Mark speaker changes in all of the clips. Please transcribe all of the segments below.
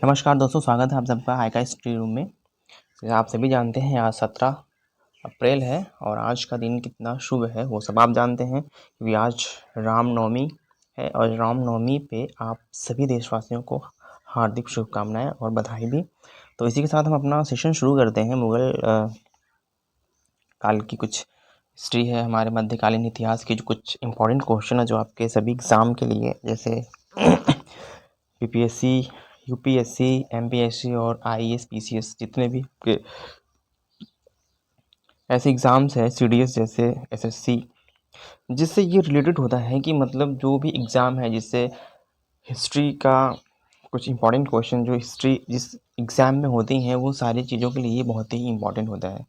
Speaker 1: नमस्कार दोस्तों, स्वागत है आप सबका हाइका स्टडी रूम में। जैसे आप सभी जानते हैं आज 17 अप्रैल है और आज का दिन कितना शुभ है वो सब आप जानते हैं क्योंकि आज रामनवमी है और रामनवमी पे आप सभी देशवासियों को हार्दिक शुभकामनाएं और बधाई भी। तो इसी के साथ हम अपना सेशन शुरू करते हैं। मुगल काल की कुछ हिस्ट्री है, हमारे मध्यकालीन इतिहास की जो कुछ इंपॉर्टेंट क्वेश्चन है जो आपके सभी एग्ज़ाम के लिए जैसे पीपीएससी, यूपीएससी, एमपीएससी और आईएएस, पीसीएस जितने भी ऐसे एग्ज़ाम्स हैं, सीडीएस जैसे, एसएससी, जिससे ये रिलेटेड होता है कि मतलब जो भी एग्ज़ाम है जिससे हिस्ट्री का कुछ इंपॉर्टेंट क्वेश्चन जो हिस्ट्री जिस एग्ज़ाम में होती हैं वो सारी चीज़ों के लिए बहुत ही इम्पॉर्टेंट होता है।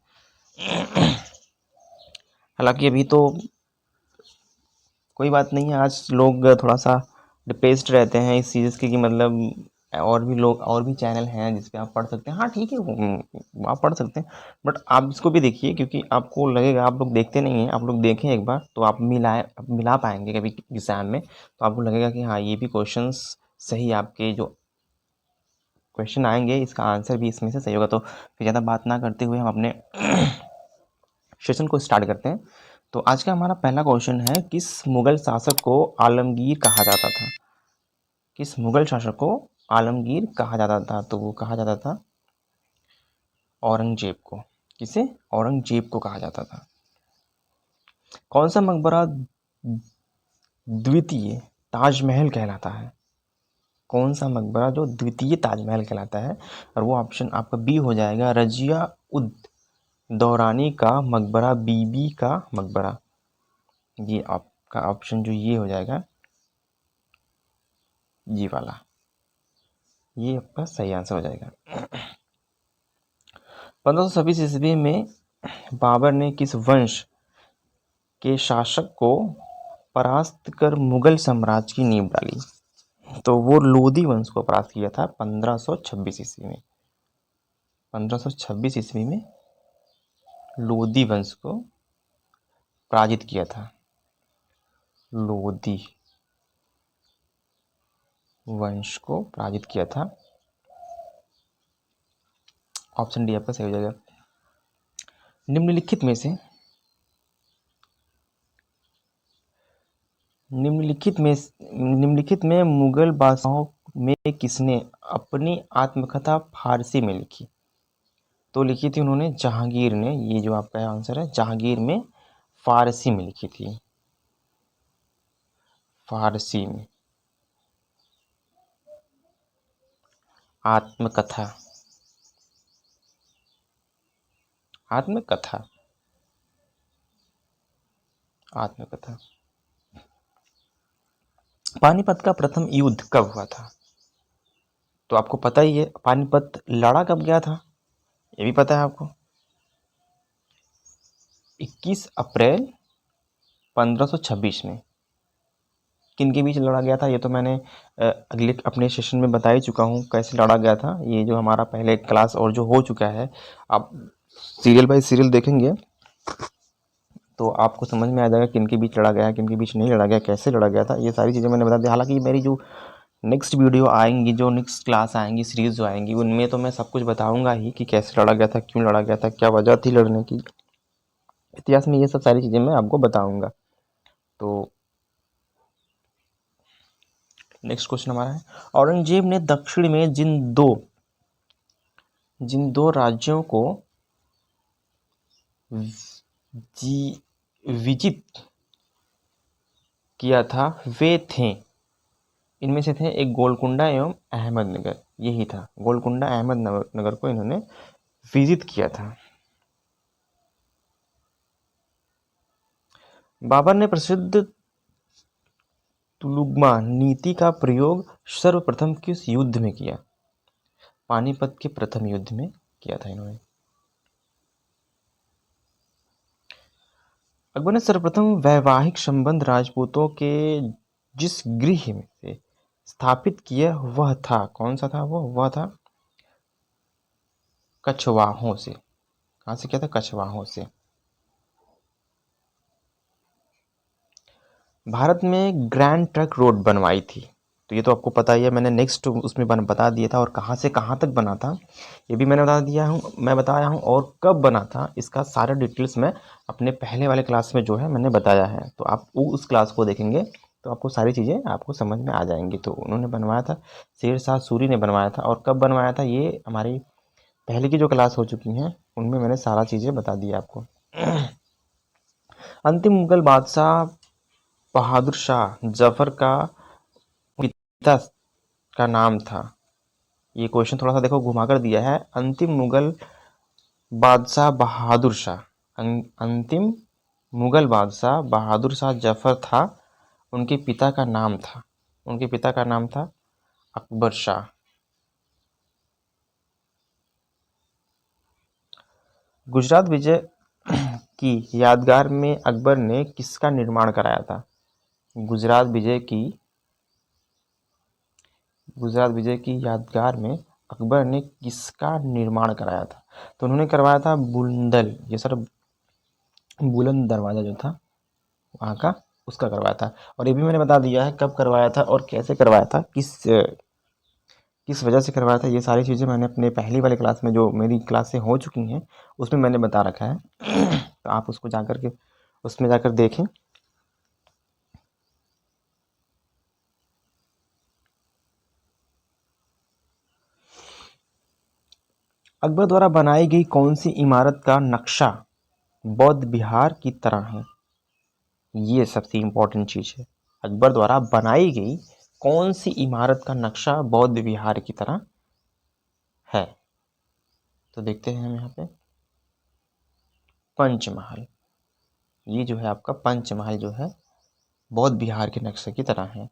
Speaker 1: हालांकि अभी तो कोई बात नहीं है, आज लोग थोड़ा सा डिप्रेस्ड रहते हैं इस चीज़ की कि मतलब और भी लोग और भी चैनल हैं जिस पे आप पढ़ सकते हैं। हाँ ठीक है, आप पढ़ सकते हैं, बट आप इसको भी देखिए क्योंकि आपको लगेगा, आप लोग देखते नहीं हैं, आप लोग देखें एक बार तो आप मिला पाएंगे कभी एग्ज़ाम में, तो आपको लगेगा कि हाँ ये भी क्वेश्चंस सही, आपके जो क्वेश्चन आएंगे इसका आंसर भी इसमें से सही होगा। तो फिर ज़्यादा बात ना करते हुए हम अपने सेशन को स्टार्ट करते हैं। तो आज का हमारा पहला क्वेश्चन है, किस मुगल शासक को आलमगीर कहा जाता था? किस मुगल शासक को आलमगीर कहा जाता था? तो वो कहा जाता था औरंगजेब को। किसे? औरंगजेब को कहा जाता था। कौन सा मकबरा द्वितीय ताजमहल कहलाता है? कौन सा मकबरा जो द्वितीय ताजमहल कहलाता है? और वो ऑप्शन आपका बी हो जाएगा, रजिया उद दौरानी का मकबरा, बीबी का मकबरा। ये आपका ऑप्शन जो ये हो जाएगा, ये वाला, ये आपका सही आंसर हो जाएगा। 1526 ईस्वी में बाबर ने किस वंश के शासक को परास्त कर मुगल साम्राज्य की नींव डाली? तो वो लोधी वंश को परास्त किया था 1526 ईस्वी में। 1526 ईस्वी में लोधी वंश को पराजित किया था। लोधी वंश को पराजित किया था। ऑप्शन डी आपका सही हो जाएगा। निम्नलिखित में मुगल बादशाहों में किसने अपनी आत्मकथा फारसी में लिखी? तो लिखी थी उन्होंने जहांगीर ने। ये जो आपका आंसर है, जहांगीर में फारसी में लिखी थी। फारसी में आत्मकथा। आत्मकथा आत्मकथा। पानीपत का प्रथम युद्ध कब हुआ था? तो आपको पता ही है, पानीपत लड़ा कब गया था, ये भी पता है आपको। 21 अप्रैल 1526 में। किन के बीच लड़ा गया था ये तो मैंने अगले अपने सेशन में बता ही चुका हूँ कैसे लड़ा गया था। ये जो हमारा पहले क्लास और जो हो चुका है, आप सीरियल बाय सीरियल देखेंगे तो आपको समझ में आ जाएगा किन के बीच लड़ा गया है, किन के बीच नहीं लड़ा गया, कैसे लड़ा गया था, ये सारी चीज़ें मैंने बता दी। हालांकि मेरी जो नेक्स्ट वीडियो आएंगी, जो नेक्स्ट क्लास आएंगी, सीरीज जो आएंगी, उनमें तो मैं सब कुछ बताऊंगा ही कि कैसे लड़ा गया था, क्यों लड़ा गया था, क्या वजह थी लड़ने की, इतिहास में ये सब सारी चीज़ें मैं आपको बताऊंगा। तो नेक्स्ट क्वेश्चन हमारा है, औरंगजेब ने दक्षिण में जिन दो राज्यों को विजित किया था वे थे, इनमें से थे एक गोलकुंडा एवं अहमदनगर। यही था, गोलकुंडा अहमदनगर को इन्होंने विजिट किया था। बाबर ने प्रसिद्ध तुलुगमा नीति का प्रयोग सर्वप्रथम किस युद्ध में किया? पानीपत के प्रथम युद्ध में किया था इन्होंने। अकबर ने सर्वप्रथम वैवाहिक संबंध राजपूतों के जिस गृह में से स्थापित किया वह था, कौन सा था वह था कछवाहों से। कहाँ से किया था? कछवाहों से। भारत में ग्रैंड ट्रंक रोड बनवाई थी, तो ये तो आपको पता ही है, मैंने नेक्स्ट उसमें बता दिया था, और कहाँ से कहाँ तक बना था ये भी मैंने बताया हूँ, और कब बना था इसका सारा डिटेल्स मैं अपने पहले वाले क्लास में जो है मैंने बताया है। तो आप उस क्लास को देखेंगे तो आपको सारी चीज़ें आपको समझ में आ जाएंगी। तो उन्होंने बनवाया था, शेरशाह सूरी ने बनवाया था, और कब बनवाया था ये हमारी पहले की जो क्लास हो चुकी हैं उनमें मैंने सारा चीज़ें बता दी आपको। अंतिम मुगल बादशाह बहादुर शाह जफर का पिता का नाम था। ये क्वेश्चन थोड़ा सा देखो घुमा कर दिया है। अंतिम मुगल बादशाह बहादुर शाह, अंतिम मुगल बादशाह बहादुर शाह जफर था, उनके पिता का नाम था, उनके पिता का नाम था अकबर शाह। गुजरात विजय की यादगार में अकबर ने किसका निर्माण कराया था? गुजरात विजय की यादगार में अकबर ने किसका निर्माण कराया था? तो उन्होंने करवाया था बुलंदल, ये सर बुलंद दरवाज़ा जो था वहाँ का, उसका करवाया था। और ये भी मैंने बता दिया है कब करवाया था और कैसे करवाया था, किस वजह से करवाया था। ये सारी चीज़ें मैंने अपने पहली वाले क्लास में, जो मेरी क्लासें हो चुकी हैं, उसमें मैंने बता रखा है। तो आप उसको जाकर के उसमें जाकर देखें। अकबर द्वारा बनाई गई कौन सी इमारत का नक्शा बौद्ध विहार की तरह है? ये सबसे इम्पोर्टेंट चीज़ है। अकबर द्वारा बनाई गई कौन सी इमारत का नक्शा बौद्ध विहार की तरह है? तो देखते हैं हम यहाँ पे पंचमहल। ये जो है आपका पंचमहल जो है बौद्ध विहार के नक्शे की तरह है।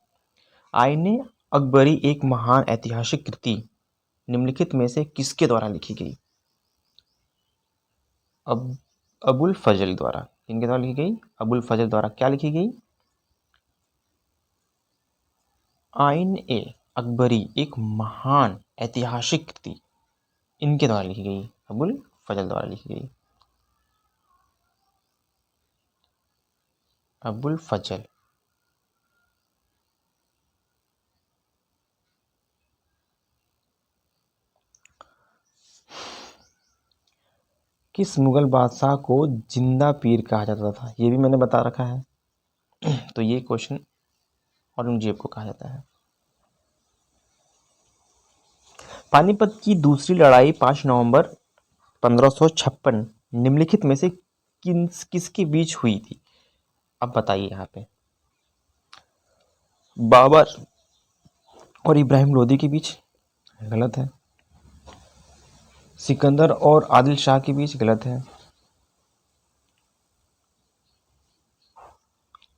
Speaker 1: आईने अकबरी एक महान ऐतिहासिक कृति निम्नलिखित में से किसके द्वारा लिखी गई? अब अबुल फजल द्वारा। किनके द्वारा लिखी गई? अबुल फजल द्वारा। क्या लिखी गई? आइन ए अकबरी एक महान ऐतिहासिक कृति, इनके द्वारा लिखी गई, अबुल फजल द्वारा लिखी गई। अबुल फजल। किस मुगल बादशाह को जिंदा पीर कहा जाता था? ये भी मैंने बता रखा है। तो ये क्वेश्चन औरंगजेब को कहा जाता है। पानीपत की दूसरी लड़ाई 5 नवंबर 1556 निम्नलिखित में से किसके बीच हुई थी? अब बताइए यहाँ पे। बाबर और इब्राहिम लोदी के बीच? गलत है। सिकंदर और आदिल शाह के बीच? गलत है।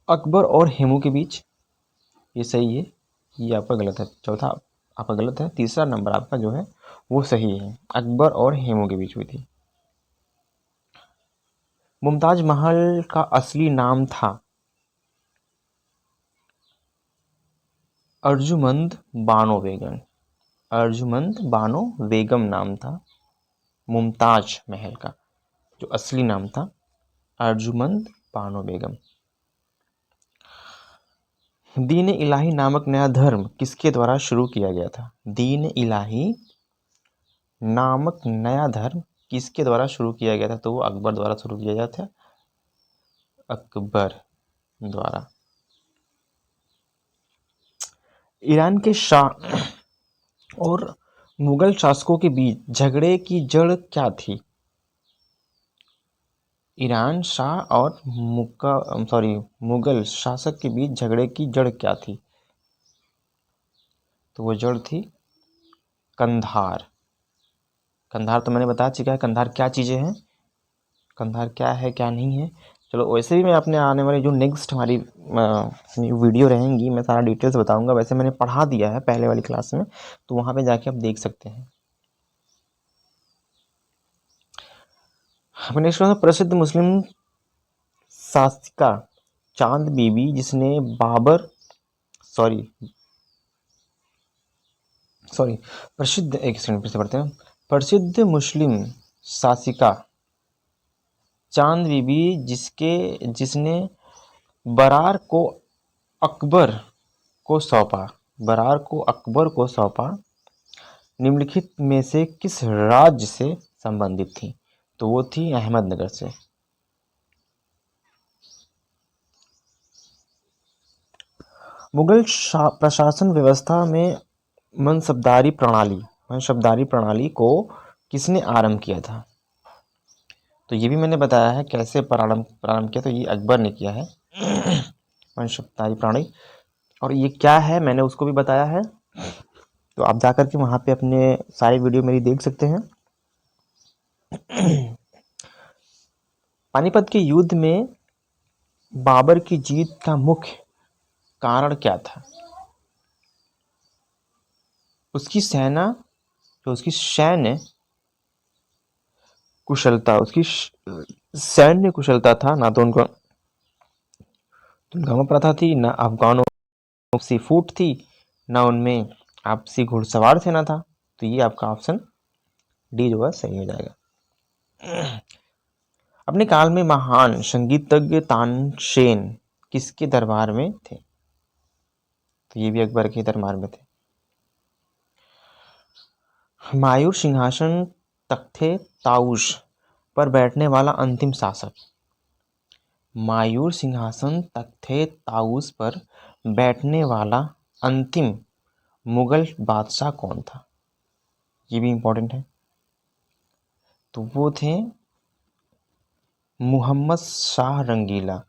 Speaker 1: अकबर और हेमू के बीच? ये सही है। ये आपका गलत है। चौथा आपका गलत है। तीसरा नंबर आपका जो है वो सही है। अकबर और हेमू के बीच हुई थी। मुमताज महल का असली नाम था? अर्जुमंद बानो बेगम। अर्जुमंद बानो बेगम नाम था मुमताज महल का, जो असली नाम था अर्जुमंद बानो बेगम। दीन इलाही नामक नया धर्म किसके द्वारा शुरू किया गया था? दीन इलाही नामक नया धर्म किसके द्वारा शुरू किया गया था? तो वो अकबर द्वारा शुरू किया गया था, अकबर द्वारा। ईरान के शाह और मुगल शासकों के बीच झगड़े की जड़ क्या थी? ईरान शाह और मुगल शासक के बीच झगड़े की जड़ क्या थी? तो वो जड़ थी कंधार। कंधार तो मैंने बता चुका है कंधार क्या चीज़ें हैं, कंधार क्या है क्या नहीं है। चलो वैसे भी मैं अपने आने वाली जो नेक्स्ट हमारी वीडियो रहेंगी मैं सारा डिटेल्स बताऊंगा। वैसे मैंने पढ़ा दिया है पहले वाली क्लास में, तो वहाँ पे जाके आप देख सकते हैं। अपने प्रसिद्ध मुस्लिम शासिका चांद बीबी जिसने बाबर सॉरी सॉरी प्रसिद्ध, एक सेकंड फिर से पढ़ते हैं। प्रसिद्ध मुस्लिम शासिका चांद बीबी जिसने बरार को अकबर को सौंपा, बरार को अकबर को सौंपा निम्नलिखित में से किस राज्य से संबंधित थी? तो वो थी अहमदनगर से। मुगल प्रशासन व्यवस्था में मनसबदारी प्रणाली को किसने आरंभ किया था? तो ये भी मैंने बताया है कैसे प्रारंभ किया, तो ये अकबर ने किया है मनसबदारी प्रणाली। और ये क्या है मैंने उसको भी बताया है, तो आप जाकर के वहाँ पे अपने सारी वीडियो मेरी देख सकते हैं। पानीपत के युद्ध में बाबर की जीत का मुख्य कारण क्या था? उसकी सैन्य कुशलता, सैन्य कुशलता था। ना तो उनको तुलगामा प्रथा थी, ना अफगानों सी फूट थी, ना उनमें आपसी घुड़सवार सेना था। तो ये आपका ऑप्शन डी जो है सही हो जाएगा। अपने काल में महान संगीतज्ञ तानसेन किसके दरबार में थे? तो ये भी अकबर के दरबार में थे। मायूर सिंहासन तख्ते ताउस पर बैठने वाला अंतिम शासक। मायूर सिंहासन तख्ते ताउस पर बैठने वाला अंतिम मुगल बादशाह कौन था? ये भी इंपॉर्टेंट है। तो वो थे मुहम्मद शाह रंगीला।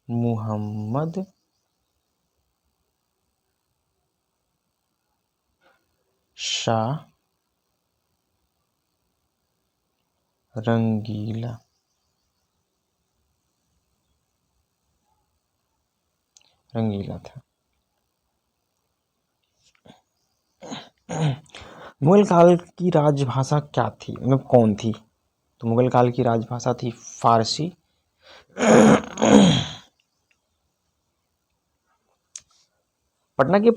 Speaker 1: मुहम्मद शाह रंगीला था। मुगल काल की राजभाषा क्या थी, मतलब कौन थी? तो मुगल काल की राजभाषा थी फारसी। पटना को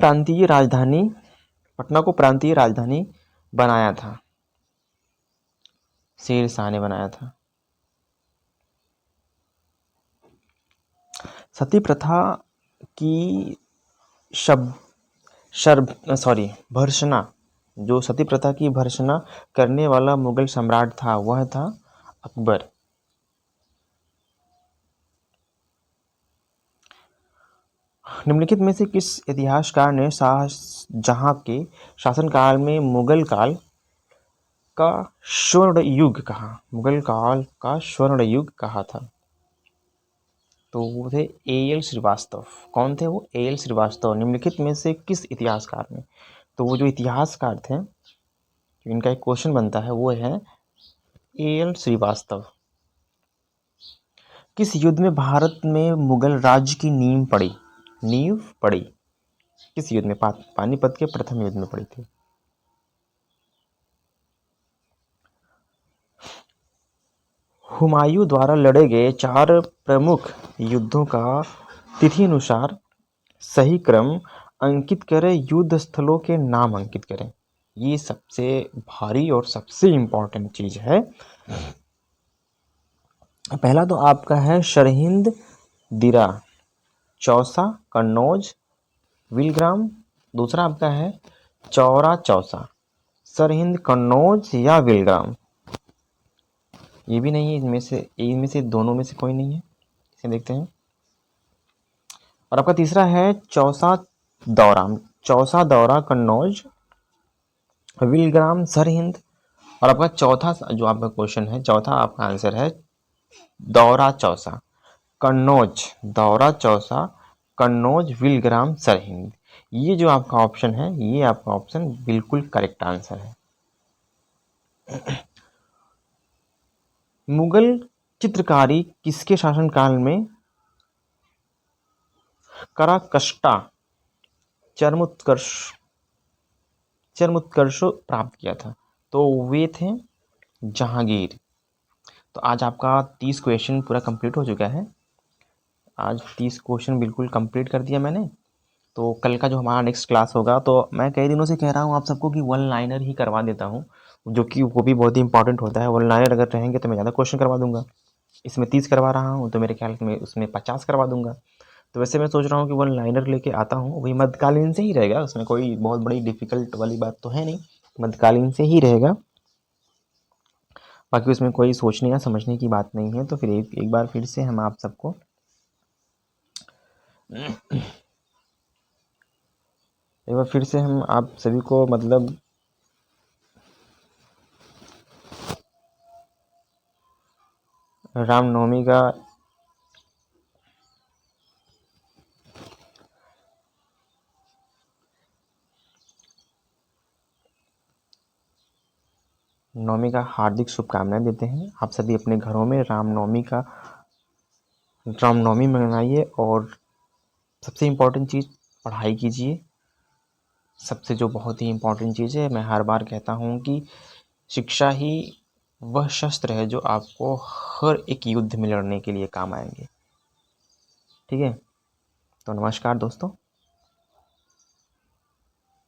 Speaker 1: प्रांतीय राजधानी बनाया था, शेर शाह ने बनाया था। सती प्रथा की भर्त्सना, जो सती प्रथा की भर्त्सना करने वाला मुगल सम्राट था वह था अकबर। निम्नलिखित में से किस इतिहासकार ने शाहजहां के शासनकाल में मुगल काल का स्वर्ण युग कहा था? तो वो थे A.L. श्रीवास्तव। कौन थे वो? A.L. श्रीवास्तव। निम्नलिखित में से किस इतिहासकार ने? तो वो जो इतिहासकार थे, इनका एक क्वेश्चन बनता है, वो है A.L. श्रीवास्तव। किस युद्ध में भारत में मुगल राज्य की नींव पड़ी? किस युद्ध में? पानीपत के प्रथम युद्ध में पड़ी थी। हुमायूं द्वारा लड़े गए 4 प्रमुख युद्धों का तिथि अनुसार सही क्रम अंकित करें, युद्ध स्थलों के नाम अंकित करें। ये सबसे भारी और सबसे इंपॉर्टेंट चीज है। पहला तो आपका है सरहिंद, दिरा, चौसा, कन्नौज, विलग्राम। दूसरा आपका है चौरा चौसा, सरहिंद, कन्नौज या विलग्राम। ये भी नहीं है, इनमें से दोनों में से कोई नहीं है। इसे देखते हैं। और आपका तीसरा है चौसा दौरा, कन्नौज, विलग्राम, सरहिंद। और आपका चौथा जो आपका क्वेश्चन है, चौथा आपका आंसर है दौरा चौसा, कन्नौज, विलग्राम, सरहिंद। ये जो आपका ऑप्शन है, ये आपका ऑप्शन बिल्कुल करेक्ट आंसर है। मुगल चित्रकारी किसके शासनकाल में कराकष्टा चरमोत्कर्ष प्राप्त किया था? तो वे थे जहांगीर। तो आज आपका 30 क्वेश्चन पूरा कंप्लीट हो चुका है। आज 30 क्वेश्चन बिल्कुल कंप्लीट कर दिया मैंने। तो कल का जो हमारा नेक्स्ट क्लास होगा, तो मैं कई दिनों से कह रहा हूँ आप सबको कि 1 लाइनर ही करवा देता हूँ, जो कि वो भी बहुत ही इंपॉर्टेंट होता है। 1 लाइनर अगर रहेंगे तो मैं ज़्यादा क्वेश्चन करवा दूंगा। इसमें 30 करवा रहा हूँ, तो मेरे ख्याल में उसमें 50 करवा दूंगा। तो वैसे मैं सोच रहा हूँ कि वन लाइनर लेके आता हूँ, वही मध्यकालीन से ही रहेगा, उसमें कोई बहुत बड़ी डिफ़िकल्ट वाली बात तो है नहीं, मध्यकालीन से ही रहेगा। बाकी उसमें कोई सोचने या समझने की बात नहीं है। तो फिर एक बार फिर से हम आप सबको एक बार फिर से हम आप सभी को मतलब रामनवमी का नवमी का हार्दिक शुभकामनाएं देते हैं। आप सभी अपने घरों में रामनवमी मनाइए, और सबसे इम्पोर्टेंट चीज़ पढ़ाई कीजिए। सबसे जो बहुत ही इम्पोर्टेंट चीज़ है, मैं हर बार कहता हूँ कि शिक्षा ही वह शस्त्र है जो आपको हर एक युद्ध में लड़ने के लिए काम आएंगे। ठीक है, तो नमस्कार दोस्तों।